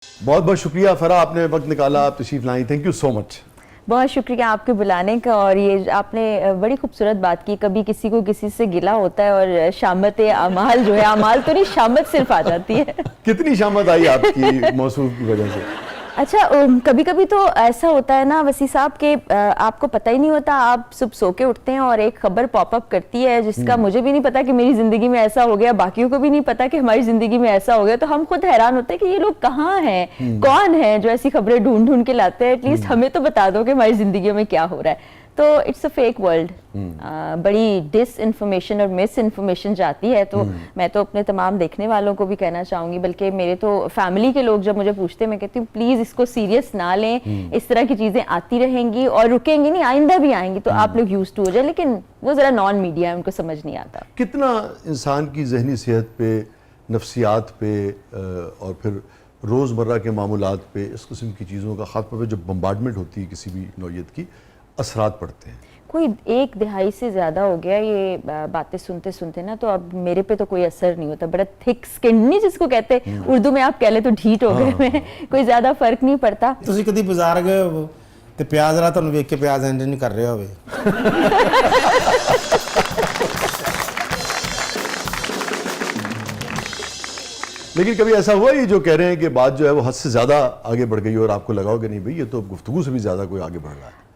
بہت بہت شکریہ فرا، آپ نے وقت نکالا، آپ تشریف لائیں، تھینک یو سو مچ. بہت شکریہ آپ کے بلانے کا. اور یہ آپ نے بڑی خوبصورت بات کی، کبھی کسی کو کسی سے گلا ہوتا ہے اور شامت اعمال جو ہے، اعمال تو نہیں شامت صرف آ جاتی ہے. کتنی شامت آئی آپ کی موصوف کی وجہ سے؟ اچھا کبھی کبھی تو ایسا ہوتا ہے نا وسیع صاحب کہ آپ کو پتہ ہی نہیں ہوتا، آپ صبح سو کے اٹھتے ہیں اور ایک خبر پاپ اپ کرتی ہے جس کا مجھے بھی نہیں پتا کہ میری زندگی میں ایسا ہو گیا، باقیوں کو بھی نہیں پتا کہ ہماری زندگی میں ایسا ہو گیا، تو ہم خود حیران ہوتے ہیں کہ یہ لوگ کہاں ہیں، کون ہیں جو ایسی خبریں ڈھونڈ ڈھونڈ کے لاتے ہیں. ایٹ لیسٹ ہمیں تو بتا دو کہ ہماری زندگیوں میں کیا ہو رہا ہے. تو اٹس اے فیک ورلڈ، بڑی ڈس انفارمیشن اور مس انفارمیشن جاتی ہے. تو میں تو اپنے تمام دیکھنے والوں کو بھی کہنا چاہوں گی، بلکہ میرے تو فیملی کے لوگ جب مجھے پوچھتے ہیں میں کہتی ہوں پلیز اس کو سیریس نہ لیں، اس طرح کی چیزیں آتی رہیں گی اور رکیں گی نہیں، آئندہ بھی آئیں گی، تو آپ لوگ یوز ٹو ہو جائیں. لیکن وہ ذرا نان میڈیا ہے، ان کو سمجھ نہیں آتا. کتنا انسان کی ذہنی صحت پہ، نفسیات پہ اور پھر روزمرہ کے معمولات پہ اس قسم کی چیزوں کا، خاص طور پہ جب بمبارڈمنٹ ہوتی ہے کسی بھی نوعیت کی، اثرات پڑتے ہیں؟ کوئی 1 دہائی سے زیادہ ہو گیا یہ باتیں سنتے سنتے نا، تو اب میرے پہ تو کوئی اثر نہیں ہوتا. بڑا تھک سکن نہیں جس کو کہتے ہیں اردو میں، آپ کہہ لیں تو ڈھیٹ ہو گئے میں، کوئی زیادہ فرق نہیں پڑتا. ਤੁਸੀਂ ਕਦੀ ਬਾਜ਼ਾਰ ਗਏ ਹੋ ਤੇ ਪਿਆਜ਼ ਵਾਲਾ ਤੁਹਾਨੂੰ ਵੇਖ ਕੇ ਪਿਆਜ਼ ਐਂਡ ਨਹੀਂ ਕਰ ਰਿਹਾ ਹੋਵੇ? لیکن کبھی ایسا ہوا یہ جو کہہ رہے ہیں کہ بات جو ہے وہ حد سے زیادہ آگے بڑھ گئی اور آپ کو لگا ہو کہ نہیں بھئی یہ تو گفتگو سے بھی زیادہ کوئی آگے بڑھ رہا ہے؟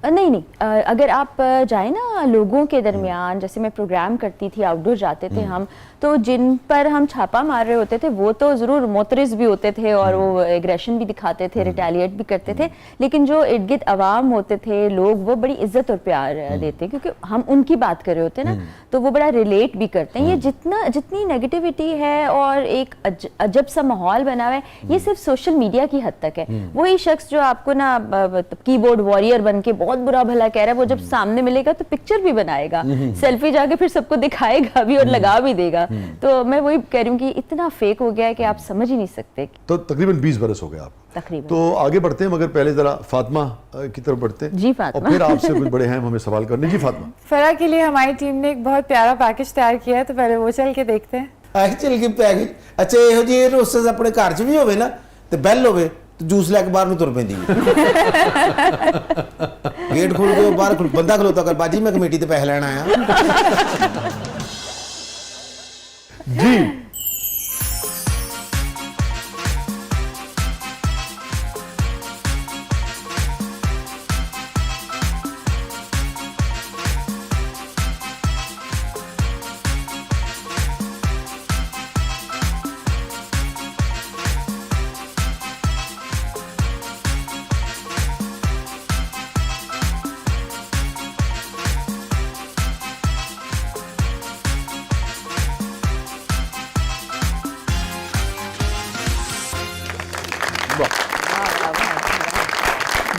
نہیں، اگر آپ جائیں نا لوگوں کے درمیان، جیسے میں پروگرام کرتی تھی، آؤٹ ڈور جاتے تھے ہم، تو جن پر ہم چھاپا مار رہے ہوتے تھے وہ تو ضرور معترض بھی ہوتے تھے اور وہ ایگریشن بھی دکھاتے تھے، ریٹیلیٹ بھی کرتے تھے، لیکن جو ارد گرد عوام ہوتے تھے لوگ، وہ بڑی عزت اور پیار دیتے ہیں کیونکہ ہم ان کی بات کر رہے ہوتے ہیں نا، تو وہ بڑا ریلیٹ بھی کرتے ہیں. یہ جتنی نیگیٹیوٹی ہے اور ایک عجب سا ماحول بنا ہوا ہے، یہ صرف سوشل میڈیا کی حد تک ہے. وہی شخص جو آپ کو نا کی بورڈ وارئر بن کے بہت برا بھلا کہہ رہا ہے، وہ جب سامنے ملے گا تو پکچر بھی بنائے گا، سیلفی جا کے پھر سب کو دکھائے گا بھی اور لگا بھی دے گا. تو میں وہی کہہ رہی ہوں کہ اتنا فیک ہو گیا ہے کہ آپ سمجھ ہی نہیں سکتے. تو تقریباً 20 برس ہو گئے آپ تقریباً. تو آگے بڑھتے ہیں، مگر پہلے ذرا فاطمہ کی طرف بڑھتے ہیں. جی فاطمہ. اور پھر آپ سے کچھ بڑے اہم ہمیں سوال کرنے. جی فاطمہ. فرا کے لیے ہماری ٹیم نے ایک بہت پیارا پیکج تیار کیا ہے، تو پہلے وہ چل کے دیکھتے ہیں. چل کے پیکج اچھا ਇਹੋ ਜਿਹੇ ਰੋਸਟਰਸ ਆਪਣੇ ਘਰ 'ਚ ਵੀ ਹੋਵੇ ਨਾ ਤੇ ਬੈਲ ਹੋਵੇ ਤੇ ਜੂਸ ਲੈ ਕੇ ਬਾਹਰ ਨੂੰ ਤੁਰ ਪੈਂਦੀ ਹੈ. ਗੇਟ ਖੋਲ ਕੇ ਬਾਹਰ ਬੰਦਾ ਖਲੋਤਾ ਕਰ ਬਾਜੀ ਮੈਂ ਕਮੇਟੀ ਤੇ ਪੈਸੇ ਲੈਣ ਆਇਆ. جی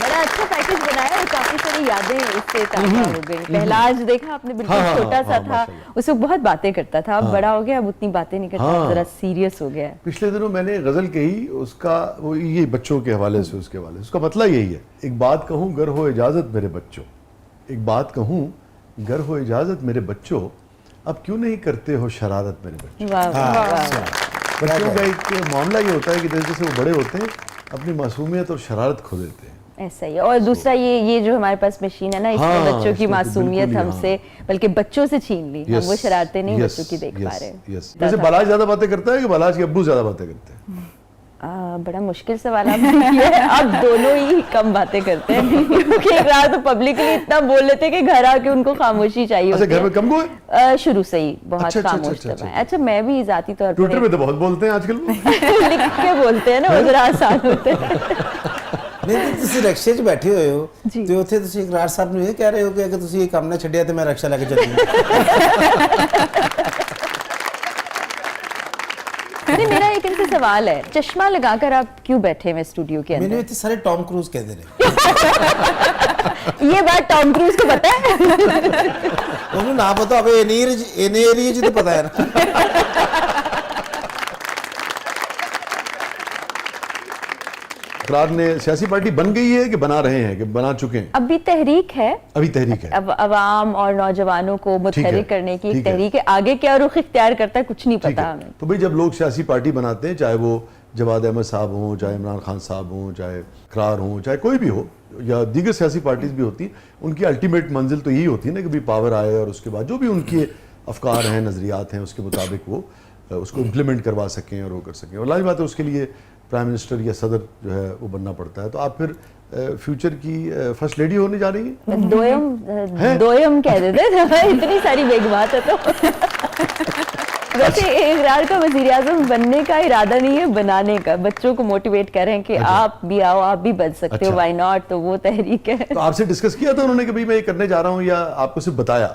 بڑا اچھا پیکج بنایا اور کافی ساری یادیں اس سے تازہ ہو گئی. پہلا آج دیکھا آپ نے بالکل چھوٹا سا تھا، اس وقت بہت باتیں کرتا تھا، اب بڑا ہو گیا، اب اتنی باتیں نہیں کرتا، ذرا سیریس ہو گیا. پچھلے دنوں میں نے غزل کہی، اس کا وہ یہ بچوں کے حوالے سے، اس کے حوالے سے، اس کا مطلب یہی ہے: ایک بات کہوں گر ہو اجازت میرے بچوں، ایک بات کہوں گر ہو اجازت میرے بچوں، اب کیوں نہیں کرتے ہو شرارت میرے بچوں. واہ واہ. بچوں کا ایک معاملہ یہ ہوتا ہے کہ جیسے جیسے وہ بڑے ہوتے ہیں اپنی معصومیت اور شرارت کھو دیتے ہیں. ایسا ہی ہے. اور دوسرا یہ جو ہمارے پاس مشین ہے نا، اس نے بچوں کی معصومیت ہم سے، بلکہ بچوں سے چھین لی. ہم وہ شرارتیں نہیں بچوں کی دیکھ پا رہے. ویسے بالاج زیادہ باتیں کرتا ہے کہ بالاج کے ابو زیادہ باتیں کرتے ہیں؟ بڑا مشکل سوال آپ نے کیا ہے. اب دونوں ہی کم باتیں کرتے ہیں کیونکہ ایک رات تو پبلکلی اتنا بول لیتے کہ گھر آ کے ان کو خاموشی چاہیے ہوتی ہے. گھر میں کم گوئے شروع سے ہی بہت خاموش طبع ہے. اچھا میں بھی ذاتی طور پر ٹویٹر پہ تو بہت بولتے ہیں آج کل، لکھ کے بولتے ہیں نا، وہ ذرا آسان ہوتے ہیں. ਨਹੀਂ ਤੁਸੀਂ ਰਕਸ਼ੇ 'ਚ ਬੈਠੇ ਹੋਏ ਹੋ ਤੇ ਉੱਥੇ ਤੁਸੀਂ ਇਕਰਾਰ ਸਾਹਿਬ ਨੂੰ ਇਹ ਕਹਿ ਰਹੇ ਹੋ ਕਿ ਤੁਸੀਂ ਇਹ ਕੰਮ ਨਾ ਛੱਡਿਆ ਤੇ ਮੈਂ ਰਕਸ਼ਾ ਲੈ ਕੇ ਚੱਲੂੰਗਾ. نہیں میرا ایک ان سے سوال ہے، چشمہ لگا کر آپ کیوں بیٹھے ہوئے اسٹوڈیو کے ਮੈਨੂੰ اندر؟ ਇੱਥੇ ਸਾਰੇ ਟੌਮ ਕਰੂਜ਼ ਕਹਿੰਦੇ ਨੇ. یہ بات ٹام کروز کو پتا ہے؟ ਉਹਨੂੰ ਨਾ ਪਤਾ ਹੋਵੇ ਇਹਨੇ ਏਰੀਏ 'ਚ ਤਾਂ ਪਤਾ ਹੈ ਨਾ. اقرار نے سیاسی پارٹی بن گئی ہے کہ بنا رہے ہیں، کہ بنا چکے ہیں؟ ابھی تحریک ہے، ابھی تحریک ہے. اب عوام اور نوجوانوں کو متحرک کرنے کی تحریک ہے. آگے کیا رخ اختیار کرتا ہے کچھ نہیں پتا ہمیں. تو بھئی جب لوگ سیاسی پارٹی بناتے ہیں، چاہے وہ جواد احمد صاحب ہوں, چاہے عمران خان صاحب ہوں, چاہے اقرار ہوں, چاہے کوئی بھی ہو, یا دیگر سیاسی پارٹیز بھی ہوتی ہیں, ان کی الٹیمیٹ منزل تو یہی ہوتی ہے نا کہ بھی پاور آئے اور اس کے بعد جو بھی ان کے افکار ہیں, نظریات ہیں, اس کے مطابق وہ اس کو امپلیمنٹ کروا سکیں اور وہ کر سکیں. اور لازم بات ہے اس کے لیے پرائم منسٹر یا صدر جو ہے وہ بننا پڑتا ہے. تو آپ پھر فیوچر کی فرسٹ لیڈی ہونے جا رہی ہیں؟ دویم کہہ دیتے تھے, اتنی ساری بیگمات ہے تو. ویسے اقرار کا وزیر اعظم بننے کا ارادہ نہیں ہے, بنانے کا. بچوں کو موٹیویٹ کریں کہ آپ بھی آؤ, آپ بھی بن سکتے ہو, وائی ناٹ. تو وہ تحریک ہے. تو آپ سے ڈسکس کیا تھا انہوں نے کہ بھئی میں یہ کرنے جا رہا ہوں, یا آپ کو صرف بتایا؟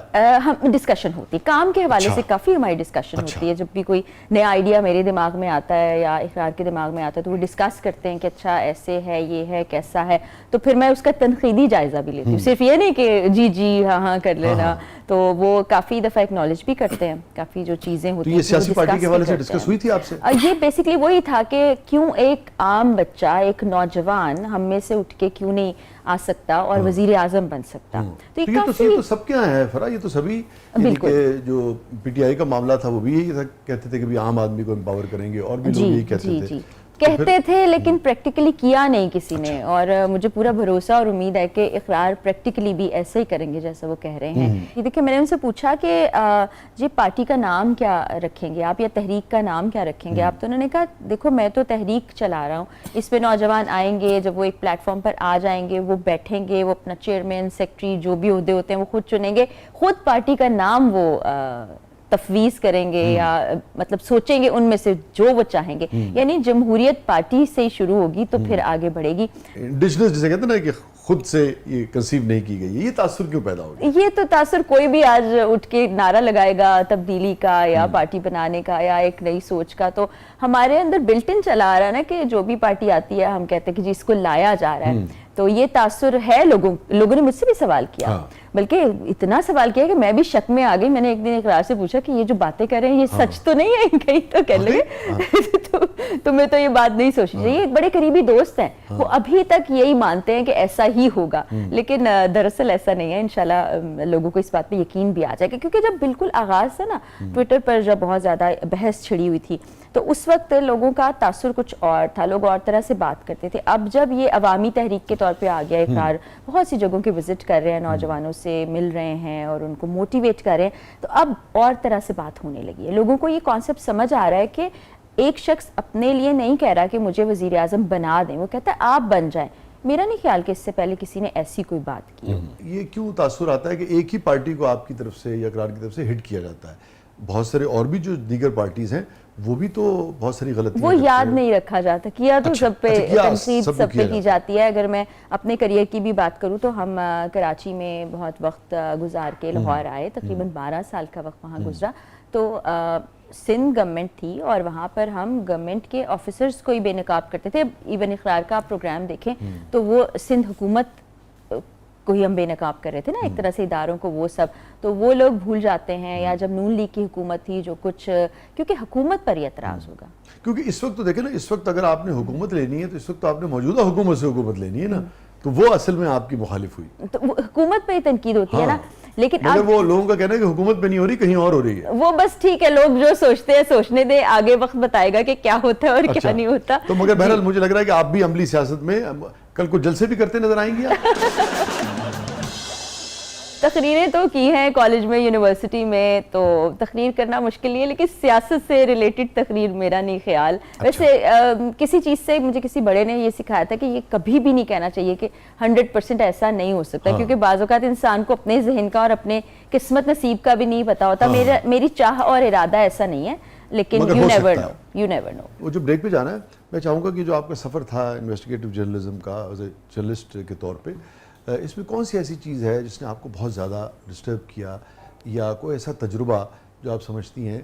ہم ڈسکشن ہوتی, کام کے حوالے سے کافی ہماری ڈسکشن ہوتی ہے. جب بھی کوئی نیا آئیڈیا میرے دماغ میں آتا ہے یا اقرار کے دماغ میں آتا ہے تو وہ ڈسکس کرتے ہیں کہ اچھا ایسے ہے, یہ ہے, کیسا ہے. تو پھر میں اس کا تنقیدی جائزہ بھی لیتی ہوں, صرف یہ نہیں کہ جی جی ہاں ہاں کر لینا. تو وہ کافی دفعہ ایکنالج بھی کرتے ہیں کافی جو چیزیں ہوتی ہیں. یہ سیاسی پارٹی کے حوالے سے ڈسکس ہوئی تھی آپ سے؟ یہ بیسکلی وہی تھا کہ کیوں ایک عام بچہ, ایک نوجوان ہم میں سے اٹھ کے کیوں نہیں آ سکتا اور وزیر اعظم بن سکتا. تو یہ تو سب کے یہاں ہے فرا, یہ تو سبھی, جو پی ٹی آئی کا معاملہ تھا وہ بھی یہی تھا, کہتے تھے کہ بھی عام آدمی کو امپاور کریں گے, اور بھی لوگ یہی کہتے تھے. کہتے تھے لیکن پریکٹیکلی کیا نہیں کسی نے. اور مجھے پورا بھروسہ اور امید ہے کہ اقرار پریکٹیکلی بھی ایسے ہی کریں گے جیسا وہ کہہ رہے ہیں. یہ دیکھیں, میں نے ان سے پوچھا کہ جی پارٹی کا نام کیا رکھیں گے آپ, یا تحریک کا نام کیا رکھیں گے آپ؟ تو انہوں نے کہا دیکھو میں تو تحریک چلا رہا ہوں, اس پہ نوجوان آئیں گے, جب وہ ایک پلیٹ فارم پر آ جائیں گے, وہ بیٹھیں گے, وہ اپنا چیئرمین, سیکٹری, جو بھی عہدے ہوتے ہیں وہ خود چنیں گے, خود پارٹی کا نام وہ تفویض کریں گے, یا مطلب سوچیں گے ان میں سے جو وہ چاہیں گے. یعنی جمہوریت پارٹی سے ہی شروع ہوگی تو پھر آگے بڑھے گی. انڈیجنس جسے کہتے ہیں نا کہ خود سے یہ کنسیو نہیں کی گئی, یہ تاثر کیوں پیدا ہوگا؟ یہ تو تاثر کوئی بھی آج اٹھ کے نعرہ لگائے گا تبدیلی کا یا پارٹی بنانے کا یا ایک نئی سوچ کا, تو ہمارے اندر بلٹ ان چلا آ رہا ہے نا کہ جو بھی پارٹی آتی ہے ہم کہتے ہیں کہ جی اس کو لایا جا رہا ہے. تو یہ تاثر ہے. لوگوں نے مجھ سے بھی سوال کیا, بلکہ اتنا سوال کیا کہ میں بھی شک میں آ گئی. میں نے ایک دن اقرار سے پوچھا کہ یہ جو باتیں کر رہے ہیں یہ سچ تو نہیں ہے کہیں؟ تو کہنے لگے تمہیں تو یہ بات نہیں سوچنی چاہیے. ایک بڑے قریبی دوست ہیں, وہ ابھی تک یہی مانتے ہیں کہ ایسا ہی ہوگا, لیکن دراصل ایسا نہیں ہے. انشاءاللہ لوگوں کو اس بات پہ یقین بھی آ جائے گا, کیونکہ جب بالکل آغاز سے نا ٹویٹر پر جب بہت زیادہ بحث چھڑی ہوئی تھی تو اس وقت لوگوں کا تاثر کچھ اور تھا, لوگ اور طرح سے بات کرتے تھے. اب جب یہ عوامی تحریک کے طور پہ آ گیا اقرار, بہت سی جگہوں کی وزٹ کر رہے ہیں, نوجوانوں سے مل رہے ہیں اور ان کو موٹیویٹ کر رہے ہیں, تو اب اور طرح سے بات ہونے لگی ہے. لوگوں کو یہ کانسیپٹ سمجھ آ رہا ہے کہ ایک شخص اپنے لیے نہیں کہہ رہا کہ مجھے وزیر اعظم بنا دیں, وہ کہتا ہے آپ بن جائیں. میرا نہیں خیال کہ اس سے پہلے کسی نے ایسی کوئی بات کی. یہ کیوں تاثر آتا ہے کہ ایک ہی پارٹی کو آپ کی طرف سے یا اقرار کی طرف سے ہٹ کیا جاتا ہے؟ بہت سارے اور بھی جو دیگر پارٹیز ہیں وہ بھی تو بہت ساری غلطیاں, وہ یاد نہیں رکھا جاتا. کیا تو سب پہ, تنقید سب پہ کی جاتی ہے. اگر میں اپنے کریئر کی بھی بات کروں تو ہم کراچی میں بہت وقت گزار کے لاہور آئے, تقریباً 12 سال کا وقت وہاں گزرا. تو سندھ گورنمنٹ تھی اور وہاں پر ہم گورنمنٹ کے آفیسرز کو ہی بے نقاب کرتے تھے. ایون اقرار کا آپ پروگرام دیکھیں تو وہ سندھ حکومت کو ہی ہم بے نقاب کر رہے تھے نا, ایک طرح سے اداروں کو, وہ سب تو وہ لوگ بھول جاتے ہیں. یا جب نون لیگ کی حکومت تھی جو کچھ, کیونکہ حکومت پر ہی اعتراض ہوگا. کیونکہ اس وقت تو دیکھیں نا, اس وقت اگر آپ نے حکومت لینی ہے تو اس وقت آپ نے موجودہ حکومت سے حکومت لینی ہے نا, تو وہ اصل میں آپ کی مخالف ہوئی. تو حکومت پہ ہی تنقید ہوتی ہے نا, لیکن مگر وہ لوگوں کا کہنا ہے کہ حکومت پہ نہیں ہو رہی, کہیں اور ہو رہی ہے. وہ بس ٹھیک ہے, لوگ جو سوچتے ہیں سوچنے دیں, آگے وقت بتائے گا کہ کیا ہوتا ہے اور کیا نہیں ہوتا. تو مگر بہرحال مجھے لگ رہا ہے کہ آپ بھی عملی سیاست میں کل کو جلسے بھی کرتے نظر آئیں گی. تقریریں تو کی ہیں کالج میں, یونیورسٹی میں, تو تقریر کرنا مشکل نہیں ہے, لیکن سیاست سے ریلیٹڈ تقریر میرا نہیں خیال. ویسے کسی چیز سے مجھے کسی بڑے نے یہ سکھایا تھا کہ یہ کبھی بھی نہیں کہنا چاہیے کہ 100% ایسا نہیں ہو سکتا, کیونکہ بعض اوقات انسان کو اپنے ذہن کا اور اپنے قسمت نصیب کا بھی نہیں پتا ہوتا. میری چاہ اور ارادہ ایسا نہیں ہے, لیکن یو نیور نو. وہ جو بریک پہ جانا ہے, میں چاہوں گا کہ جو آپ کا سفر تھا انویسٹیگیٹو جرنلزم کا ایز اے جرنلسٹ کے طور پہ, اس میں کون سی ایسی چیز ہے جس نے آپ کو بہت زیادہ ڈسٹرب کیا, یا کوئی ایسا تجربہ جو آپ سمجھتی ہیں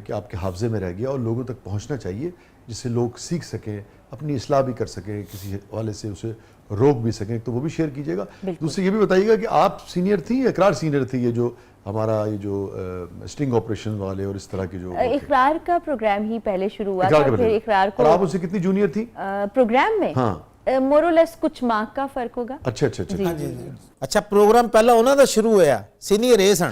کہ آپ کے حافظے میں رہ گیا اور لوگوں تک پہنچنا چاہیے, جس سے لوگ سیکھ سکیں, اپنی اصلاح بھی کر سکیں, کسی حوالے سے اسے روک بھی سکیں, تو وہ بھی شیئر کیجیے گا. دوسرے یہ بھی بتائیے گا کہ آپ سینئر تھیں یا اقرار سینئر تھی, یہ جو ہمارا یہ جو اسٹنگ آپریشن والے اور اس طرح کے جو اقرار کا پروگرام ہی پہلے شروع ہوا تھا, پھر اقرار کو. اور آپ اس سے کتنی جونیئر تھی پروگرام میں؟ ہاں مورولس کچھ ماہ کا فرق ہوگا. اچھا. اچھا پروگرام پہلا انہوں دا شروع ہویا, سینئر اے سن.